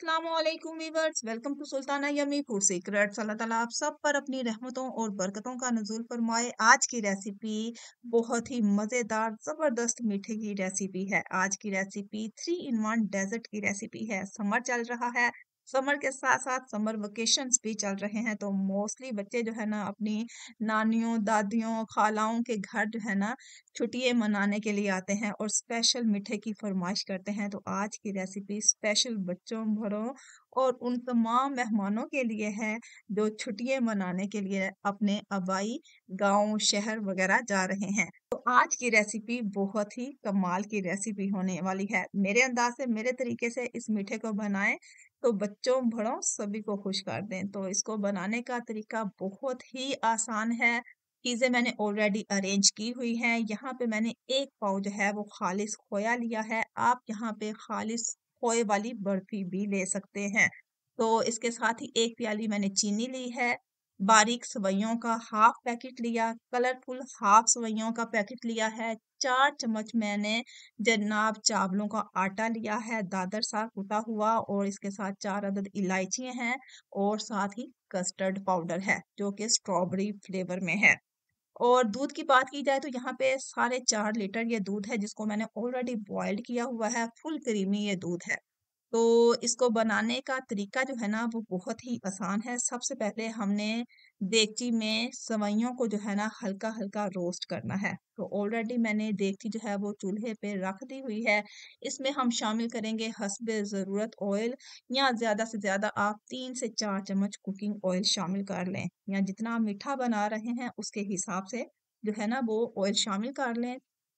अस्सलामुअलैकुम viewers, welcome to Sultana yummy food secrets. अल्लाह ताला आप सब पर अपनी रहमतों और बरकतों का नुज़ूल फरमाए। आज की रेसिपी बहुत ही मज़ेदार ज़बरदस्त मीठे की रेसिपी है। आज की रेसिपी 3 in 1 डेजर्ट की रेसिपी है। समर चल रहा है, समर के साथ साथ समर वेकेशंस भी चल रहे हैं, तो मोस्टली बच्चे जो है ना अपनी नानियों, दादियों, खालाओं के घर जो है ना छुट्टियां मनाने के लिए आते हैं और स्पेशल मीठे की फरमाइश करते हैं। तो आज की रेसिपी स्पेशल बच्चों, बड़ों और उन तमाम मेहमानों के लिए है जो छुट्टियां मनाने के लिए अपने आबाई गांव, शहर वगैरह जा रहे हैं। तो आज की रेसिपी बहुत ही कमाल की रेसिपी होने वाली है। मेरे अंदाज से, मेरे तरीके से इस मीठे को बनाएं तो बच्चों, बड़ों सभी को खुश कर दें। तो इसको बनाने का तरीका बहुत ही आसान है। चीज़ें मैंने ऑलरेडी अरेंज की हुई हैं। यहाँ पे मैंने 1 पाव जो है वो खालिस खोया लिया है। आप यहाँ पे खालिस खोए वाली बर्फी भी ले सकते हैं। तो इसके साथ ही 1 प्याली मैंने चीनी ली है। बारीक सेवइयों का हाफ पैकेट लिया, कलरफुल हाफ सेवइयों का पैकेट लिया है। 4 चम्मच मैंने जनाब चावलों का आटा लिया है, दादर सा कुटा हुआ, और इसके साथ 4 अदद इलायचियाँ हैं और साथ ही कस्टर्ड पाउडर है जो कि स्ट्रॉबेरी फ्लेवर में है। और दूध की बात की जाए तो यहाँ पे 4.5 लीटर ये दूध है जिसको मैंने ऑलरेडी बॉइल्ड किया हुआ है। फुल क्रीमी ये दूध है। तो इसको बनाने का तरीका जो है ना वो बहुत ही आसान है। सबसे पहले हमने देगची में सेवइयों को जो है ना हल्का हल्का रोस्ट करना है। तो ऑलरेडी मैंने देगची जो है वो चूल्हे पे रख दी हुई है। इसमें हम शामिल करेंगे हस्बे ज़रूरत ऑयल, या ज़्यादा से ज़्यादा आप 3 से 4 चम्मच कुकिंग ऑयल शामिल कर लें, या जितना आप मीठा बना रहे हैं उसके हिसाब से जो है ना वो ऑयल शामिल कर लें।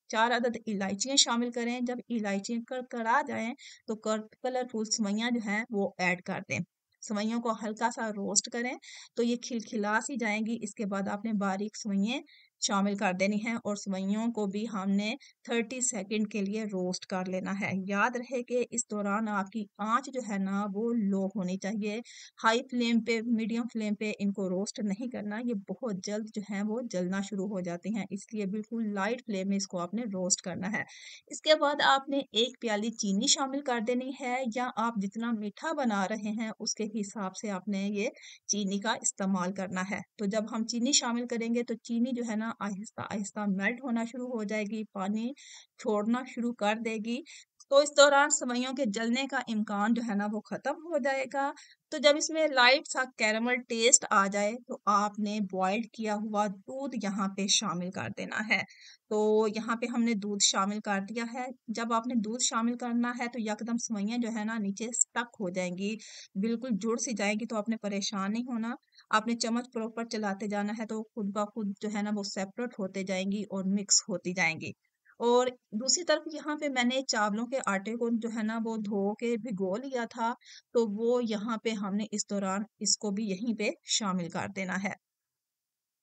4 अदद इलायचियाँ शामिल करें। जब इलायचियाँ कड़कड़ा जाएँ तो कलरफुल सेवइयाँ जो हैं वो ऐड कर दें। सेवइयों को हल्का सा रोस्ट करें तो ये खिलखिला सी जाएंगी। इसके बाद आपने बारीक सेवइयाँ शामिल कर देनी है और सेवइयों को भी हमने 30 सेकंड के लिए रोस्ट कर लेना है। याद रहे कि इस दौरान आपकी आंच जो है ना वो लो होनी चाहिए। हाई फ्लेम पे, मीडियम फ्लेम पे इनको रोस्ट नहीं करना, ये बहुत जल्द जो है वो जलना शुरू हो जाती हैं, इसलिए बिल्कुल लाइट फ्लेम में इसको आपने रोस्ट करना है। इसके बाद आपने 1 प्याली चीनी शामिल कर देनी है, या आप जितना मीठा बना रहे हैं उसके हिसाब से आपने ये चीनी का इस्तेमाल करना है। तो जब हम चीनी शामिल करेंगे तो चीनी जो है ना आहिस्ता आहिस्ता मेल्ट होना शुरू हो जाएगी, पानी छोड़ना शुरू कर देगी। तो इस दौरान सेवइयों के जलने का इम्कान जो है ना वो खत्म हो जाएगा। तो जब इसमें लाइट सा कैरेमल टेस्ट आ जाए तो आपने बॉइल्ड किया हुआ दूध यहाँ पे शामिल कर देना है। तो यहाँ पे हमने दूध शामिल कर दिया है। जब आपने दूध शामिल करना है तो यकदम सेवइयाँ जो है ना नीचे स्टक हो जाएंगी, बिल्कुल जुड़ सी जाएंगी। तो आपने परेशान नहीं होना, आपने चम्मच प्रॉपर चलाते जाना है तो खुद ब खुद जो है ना वो सेपरेट होते जाएंगी और मिक्स होती जाएंगी। और दूसरी तरफ यहाँ पे मैंने चावलों के आटे को जो है ना वो धो के भिगो लिया था। तो वो यहाँ पे हमने इस दौरान इसको भी यहीं पे शामिल कर देना है।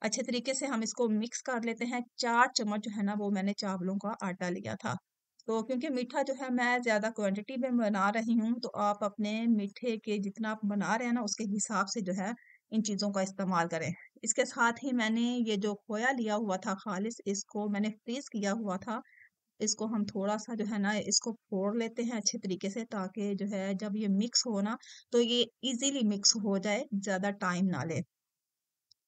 अच्छे तरीके से हम इसको मिक्स कर लेते हैं। 4 चम्मच जो है ना वो मैंने चावलों का आटा लिया था। तो क्योंकि मीठा जो है मैं ज़्यादा क्वांटिटी में बना रही हूँ, तो आप अपने मीठे के जितना आप बना रहे हैं ना उसके हिसाब से जो है इन चीज़ों का इस्तेमाल करें। इसके साथ ही मैंने ये जो खोया लिया हुआ था खालिस, इसको मैंने फ्रीज़ किया हुआ था। इसको हम थोड़ा-सा जो है ना इसको फोड़ लेते हैं अच्छे तरीके से, ताकि जो है जब ये मिक्स हो ना तो ये इज़िली मिक्स हो जाए, ज़्यादा टाइम ना ले।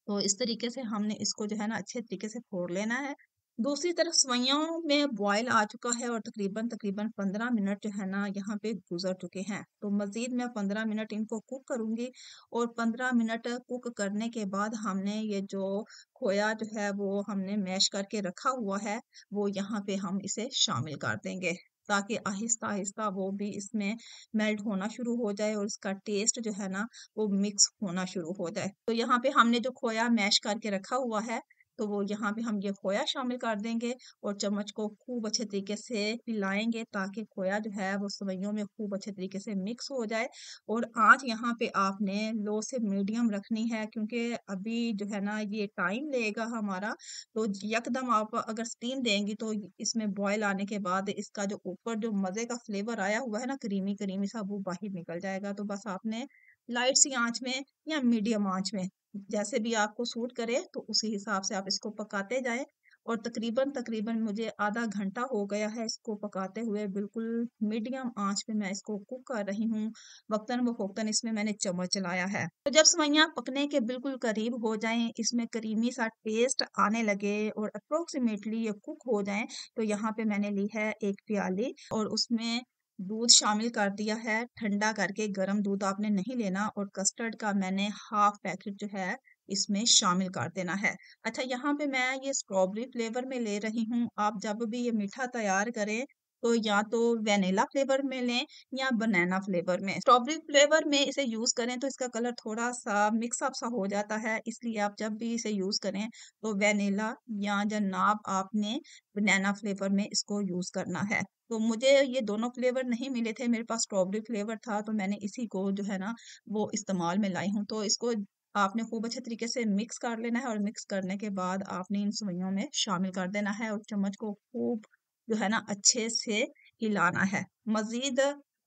तो इस तरीके से हमने इसको जो है ना अच्छे तरीके से फोड़ लेना है। दूसरी तरफ सेवइयों में बॉयल आ चुका है और तकरीबन तकरीबन 15 मिनट जो है ना यहाँ पे गुजर चुके हैं। तो मज़ीद मैं 15 मिनट इनको कुक करूँगी, और 15 मिनट कुक करने के बाद हमने ये जो खोया जो है वो हमने मैश करके रखा हुआ है, वो यहाँ पे हम इसे शामिल कर देंगे, ताकि आहिस्ता आहिस्ता वो भी इसमें मेल्ट होना शुरू हो जाए और इसका टेस्ट जो है ना वो मिक्स होना शुरू हो जाए। तो यहाँ पे हमने जो खोया मैश करके रखा हुआ है, तो वो यहाँ पे हम ये खोया शामिल कर देंगे और चम्मच को खूब अच्छे तरीके से हिलाएंगे, ताकि खोया जो है वो सेवइयों में खूब अच्छे तरीके से मिक्स हो जाए। और आँच यहाँ पे आपने लो से मीडियम रखनी है, क्योंकि अभी जो है ना ये टाइम लेगा हमारा। तो यकदम आप अगर स्टीम देंगी तो इसमें बॉयल आने के बाद इसका जो ऊपर जो मज़े का फ्लेवर आया हुआ है ना, क्रीमी क्रीमी सा, वो बाहर निकल जाएगा। तो बस आपने लाइट सी आंच में या मीडियम आंच में, जैसे भी आपको सूट करे तो उसी हिसाब से आप इसको पकाते जाएं। और तकरीबन तकरीबन मुझे आधा घंटा हो गया है इसको पकाते हुए। बिल्कुल मीडियम आंच पे मैं इसको कुक कर रही हूँ। वक्तन ब इसमें मैंने चम्मच चलाया है। तो जब सेवइयां पकने के बिल्कुल करीब हो जाएं, इसमें क्रीमी सा टेस्ट आने लगे और अप्रोक्सीमेटली ये कुक हो जाएं, तो यहाँ पे मैंने ली है एक प्याली और उसमें दूध शामिल कर दिया है। ठंडा करके गर्म दूध आपने नहीं लेना, और कस्टर्ड का मैंने हाफ पैकेट जो है इसमें शामिल कर देना है। अच्छा, यहाँ पे मैं ये स्ट्रॉबेरी फ्लेवर में ले रही हूँ। आप जब भी ये मीठा तैयार करें तो या तो वेनिला फ्लेवर में लें या बनाना फ्लेवर में। स्ट्रॉबेरी फ्लेवर में इसे यूज करें तो इसका कलर थोड़ा सा मिक्स अप सा हो जाता है, इसलिए आप जब भी इसे यूज करें तो वेनिला या जनाब आपने बनाना फ्लेवर में इसको यूज करना है। तो मुझे ये दोनों फ्लेवर नहीं मिले थे, मेरे पास स्ट्रॉबेरी फ्लेवर था, तो मैंने इसी को जो है ना वो इस्तेमाल में लाई हूँ। तो इसको आपने खूब अच्छे तरीके से मिक्स कर लेना है, और मिक्स करने के बाद आपने इन सेवइयों में शामिल कर देना है और चम्मच को खूब जो है ना अच्छे से हिलाना है। मजीद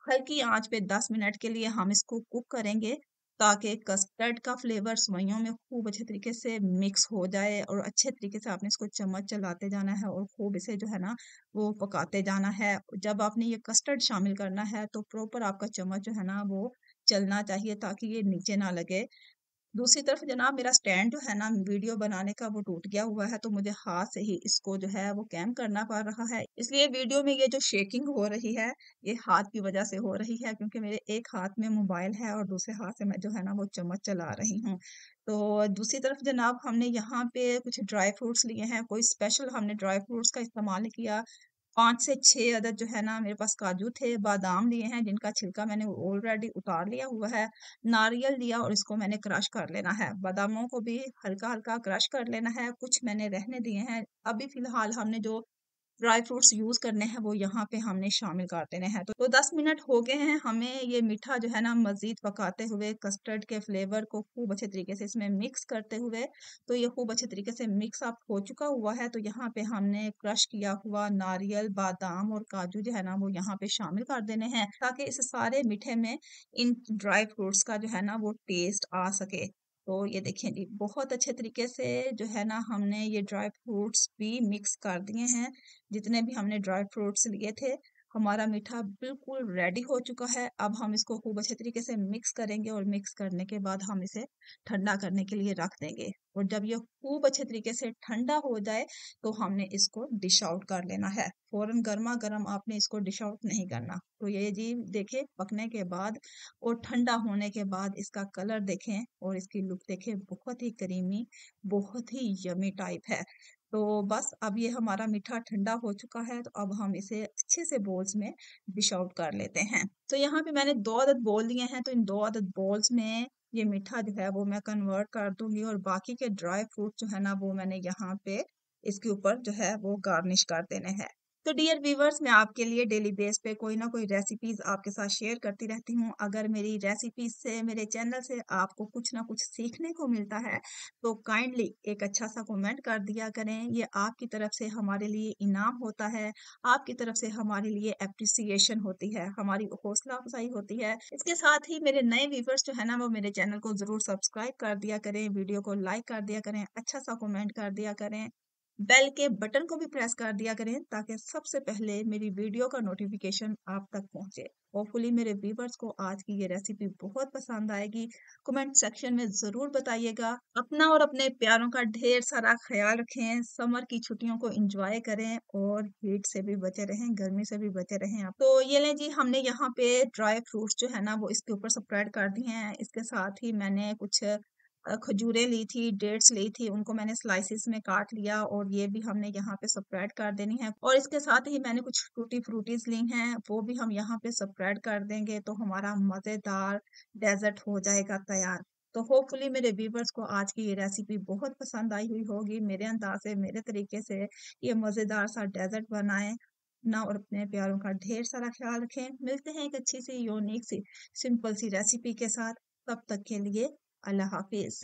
हल्की आंच पे 10 मिनट के लिए हम इसको कुक करेंगे, ताकि कस्टर्ड का फ्लेवर सेवइयों में खूब अच्छे तरीके से मिक्स हो जाए, और अच्छे तरीके से आपने इसको चम्मच चलाते जाना है और खूब इसे जो है ना वो पकाते जाना है। जब आपने ये कस्टर्ड शामिल करना है तो प्रॉपर आपका चम्मच जो है ना वो चलना चाहिए, ताकि ये नीचे ना लगे। दूसरी तरफ जनाब मेरा स्टैंड जो है ना वीडियो बनाने का वो टूट गया हुआ है, तो मुझे हाथ से ही इसको जो है वो कैम करना पड़ रहा है। इसलिए वीडियो में ये जो शेकिंग हो रही है ये हाथ की वजह से हो रही है, क्योंकि मेरे एक हाथ में मोबाइल है और दूसरे हाथ से मैं जो है ना वो चम्मच चला रही हूँ। तो दूसरी तरफ जनाब हमने यहाँ पे कुछ ड्राई फ्रूट्स लिए हैं। कोई स्पेशल हमने ड्राई फ्रूट्स का इस्तेमाल नहीं किया। 5 से 6 अदद जो है ना मेरे पास काजू थे, बादाम लिए हैं जिनका छिलका मैंने ऑलरेडी उतार लिया हुआ है, नारियल लिया और इसको मैंने क्रश कर लेना है। बादामों को भी हल्का-हल्का क्रश कर लेना है, कुछ मैंने रहने दिए हैं। अभी फ़िलहाल हमने जो ड्राई फ्रूट्स यूज़ करने हैं वो यहाँ पे हमने शामिल कर देने हैं। तो 10 मिनट हो गए हैं हमें ये मीठा जो है ना मज़ीद पकाते हुए, कस्टर्ड के फ्लेवर को खूब अच्छे तरीके से इसमें मिक्स करते हुए। तो ये खूब अच्छे तरीके से मिक्स अप हो चुका हुआ है, तो यहाँ पे हमने क्रश किया हुआ नारियल, बादाम और काजू जो है ना वो यहाँ पे शामिल कर देने हैं, ताकि इस सारे मीठे में इन ड्राई फ्रूट्स का जो है ना वो टेस्ट आ सके। तो ये देखिए जी, बहुत अच्छे तरीके से जो है ना हमने ये ड्राई फ्रूट्स भी मिक्स कर दिए हैं। जितने भी हमने ड्राई फ्रूट्स लिए थे, हमारा मीठा बिल्कुल रेडी हो चुका है। अब हम इसको खूब अच्छे तरीके से मिक्स करेंगे, और मिक्स करने के बाद हम इसे ठंडा करने के लिए रख देंगे। और जब ये खूब अच्छे तरीके से ठंडा हो जाए तो हमने इसको डिश आउट कर लेना है। फौरन गर्मा गर्म आपने इसको डिश आउट नहीं करना। तो ये जी देखें पकने के बाद और ठंडा होने के बाद इसका कलर देखें और इसकी लुक देखें, बहुत ही करीमी, बहुत ही यमी टाइप है। तो बस अब ये हमारा मीठा ठंडा हो चुका है, तो अब हम इसे अच्छे से बोल्स में डिश आउट कर लेते हैं। तो यहाँ पे मैंने 2 अदद बोल लिए हैं, तो इन 2 अदद बोल्स में ये मीठा जो है वो मैं कन्वर्ट कर दूंगी, और बाकी के ड्राई फ्रूट जो है ना वो मैंने यहाँ पे इसके ऊपर जो है वो गार्निश कर देने हैं। तो डियर व्यूवर्स, मैं आपके लिए डेली बेस पे कोई ना कोई रेसिपीज आपके साथ शेयर करती रहती हूँ। अगर मेरी रेसिपीज से, मेरे चैनल से आपको कुछ ना कुछ सीखने को मिलता है तो काइंडली एक अच्छा सा कमेंट कर दिया करें। ये आपकी तरफ से हमारे लिए इनाम होता है, आपकी तरफ से हमारे लिए एप्रिसिएशन होती है, हमारी हौसला अफजाई होती है। इसके साथ ही मेरे नए व्यूवर्स जो है ना वो मेरे चैनल को जरूर सब्सक्राइब कर दिया करें, वीडियो को लाइक कर दिया करें, अच्छा सा कमेंट कर दिया करें, बेल के बटन को भी प्रेस कर दिया करें, ताकि सबसे पहले मेरी वीडियो का नोटिफिकेशन आप तक पहुंचे। होपफुली मेरे व्यूवर्स को आज की ये रेसिपी बहुत पसंद आएगी। कमेंट सेक्शन में जरूर बताइएगा। अपना और अपने प्यारों का ढेर सारा ख्याल रखें। समर की छुट्टियों को एंजॉय करें और हीट से भी बचे रहें, गर्मी से भी बचे रहें। आप तो ये लें जी, हमने यहाँ पे ड्राई फ्रूट्स जो है ना वो इसके ऊपर स्प्रेड कर दिए हैं। इसके साथ ही मैंने कुछ खजूरें ली थी, डेट्स ली थी, उनको मैंने स्लाइसिस में काट लिया और ये भी हमने यहाँ पे स्प्रेड कर देनी है। और इसके साथ ही मैंने कुछ टूटी फ्रूटीज ली हैं, वो भी हम यहाँ पे स्प्रेड कर देंगे, तो हमारा मजेदार डेजर्ट हो जाएगा तैयार। तो होपफुली मेरे व्यूवर्स को आज की ये रेसिपी बहुत पसंद आई हुई होगी। मेरे अंदाज से, मेरे तरीके से ये मजेदार सा डेजर्ट बनाएं ना, और अपने प्यारों का ढेर सारा ख्याल रखें। मिलते हैं एक अच्छी सी यूनिक सी सिंपल सी रेसिपी के साथ। तब तक के लिए अल्लाह हाफिज।